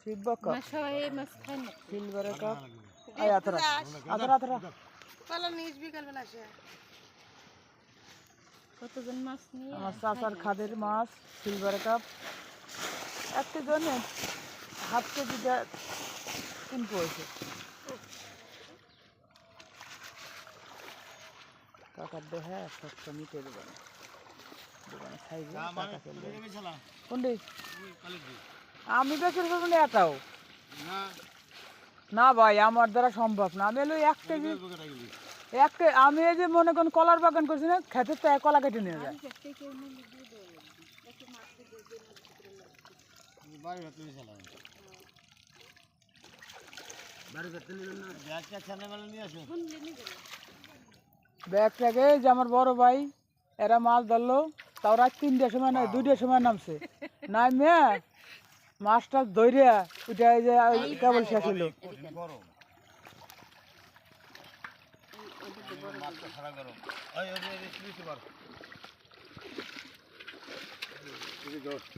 silver cup مشاوي مسخن silver cup আই আতরা আতরা আতরা চলো নিজ বিকাল বেলা আসে কতজন মাছ নিয়ে আমার চাচার খাদের মাছ সিলভার কাপ একটা জনে হাফ কেজিটা 3 পয়সা কাকার দেহে সবটা মিটে দোকানে দোকানে খাইবে টাকা চলবে কোনটি আমি বেশি করবো এটাও না ভাই আমার দ্বারা সম্ভব না আমি এলো 1 কেজি আমি এই যে মনে করেন কলার বাগান করছি না খেতে তো কলা কেটে নিয়ে যায় ব্যাগ ট্যাগে যে আমার বড় ভাই এরা মাছ ধরলো তাও রাত 3টার সময় না 2টার সময় নামছে নামে মাছটা ধরিয়া ওইটা এই যে কেবল শেষ হলো গরম